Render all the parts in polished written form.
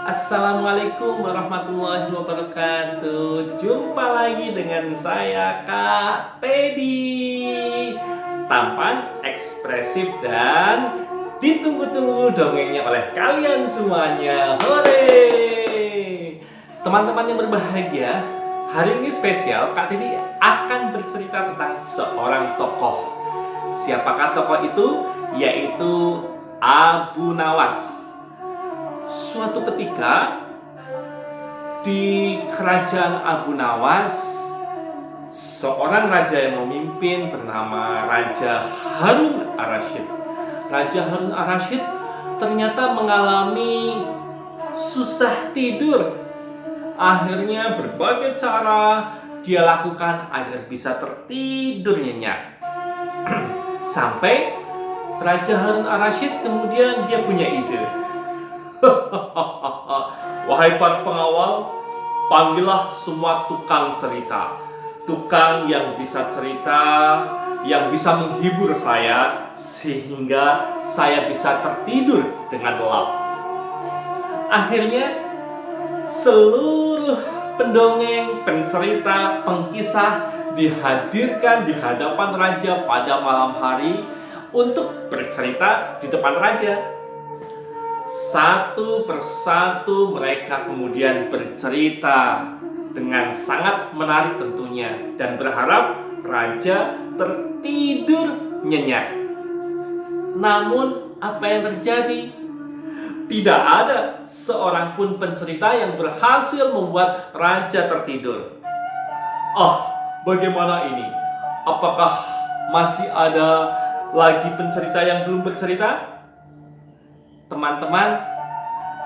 Assalamualaikum warahmatullahi wabarakatuh. Jumpa lagi dengan saya Kak Teddy. Tampan, ekspresif dan ditunggu-tunggu dongengnya oleh kalian semuanya. Hore! Teman-teman yang berbahagia, hari ini spesial Kak Teddy akan bercerita tentang seorang tokoh. Siapakah tokoh itu? Yaitu Abu Nawas. Suatu ketika di kerajaan Abu Nawas, seorang raja yang memimpin bernama Raja Harun Ar-Rasyid. Raja Harun Ar-Rasyid ternyata mengalami susah tidur. Akhirnya berbagai cara dia lakukan agar bisa tertidur nyenyak. Sampai Raja Harun Ar-Rasyid kemudian dia punya ide. Wahai para pengawal, panggillah semua tukang cerita. Tukang yang bisa cerita, yang bisa menghibur saya, sehingga saya bisa tertidur dengan lelap. Akhirnya, seluruh pendongeng, pencerita, pengkisah dihadirkan di hadapan raja pada malam hari untuk bercerita di depan raja. Satu persatu mereka kemudian bercerita dengan sangat menarik tentunya, dan berharap raja tertidur nyenyak. Namun apa yang terjadi? Tidak ada seorang pun pencerita yang berhasil membuat raja tertidur. Oh, bagaimana ini? Apakah masih ada lagi pencerita yang belum bercerita? Teman-teman,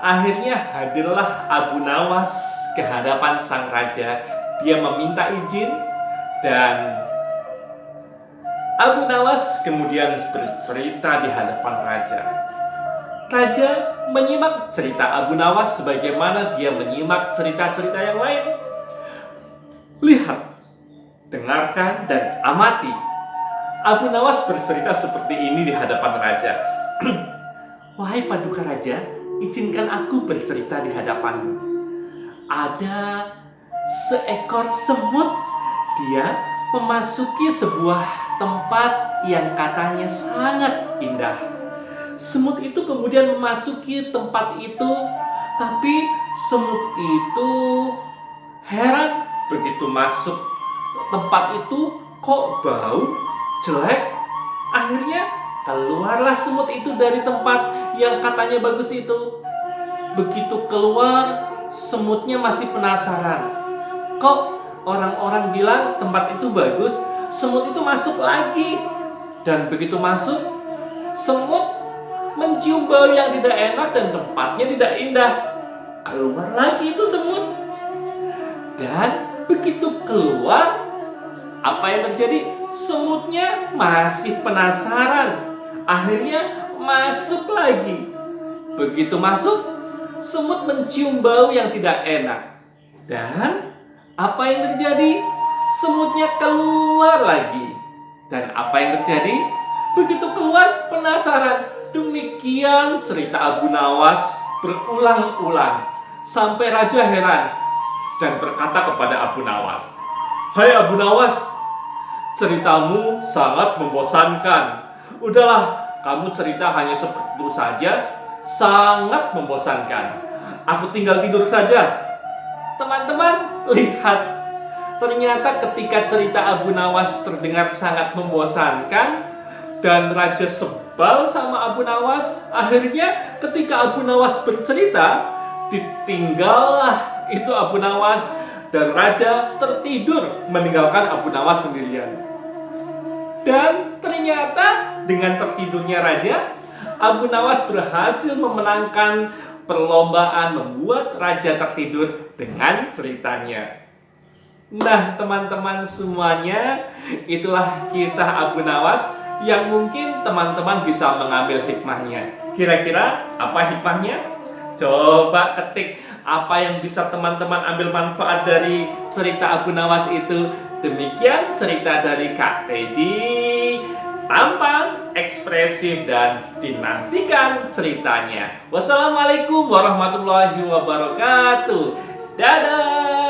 akhirnya hadirlah Abu Nawas ke hadapan sang raja. Dia meminta izin dan Abu Nawas kemudian bercerita di hadapan raja. Raja menyimak cerita Abu Nawas sebagaimana dia menyimak cerita-cerita yang lain. Lihat, dengarkan dan amati. Abu Nawas bercerita seperti ini di hadapan raja. Wahai Paduka Raja, izinkan aku bercerita di hadapanmu. Ada seekor semut. Dia memasuki sebuah tempat yang katanya sangat indah. Semut itu kemudian memasuki tempat itu, tapi semut itu heran begitu masuk tempat itu kok bau jelek. Akhirnya keluarlah semut itu dari tempat yang katanya bagus itu. Begitu keluar, semutnya masih penasaran. Kok orang-orang bilang tempat itu bagus, semut itu masuk lagi. Dan begitu masuk, semut mencium bau yang tidak enak dan tempatnya tidak indah. Keluar lagi itu semut. Dan begitu keluar, apa yang terjadi? Semutnya masih penasaran. Akhirnya masuk lagi. Begitu masuk, semut mencium bau yang tidak enak. Dan apa yang terjadi? Semutnya keluar lagi. Dan apa yang terjadi? Begitu keluar, penasaran. Demikian cerita Abu Nawas berulang-ulang sampai raja heran dan berkata kepada Abu Nawas, "Hai Abu Nawas, ceritamu sangat membosankan. Udahlah, kamu cerita hanya seperti itu saja, sangat membosankan. Aku tinggal tidur saja." Teman-teman, lihat. Ternyata ketika cerita Abu Nawas terdengar sangat membosankan dan raja sebal sama Abu Nawas, akhirnya ketika Abu Nawas bercerita, ditinggallah itu Abu Nawas dan raja tertidur meninggalkan Abu Nawas sendirian. Dan ternyata dengan tertidurnya raja, Abu Nawas berhasil memenangkan perlombaan membuat raja tertidur dengan ceritanya. Nah, teman-teman semuanya, itulah kisah Abu Nawas yang mungkin teman-teman bisa mengambil hikmahnya. Kira-kira apa hikmahnya? Coba ketik apa yang bisa teman-teman ambil manfaat dari cerita Abu Nawas itu. Demikian cerita dari Kak Teddy. tampan, ekspresif, dan dinantikan ceritanya. Wassalamualaikum warahmatullahi wabarakatuh. Dadah.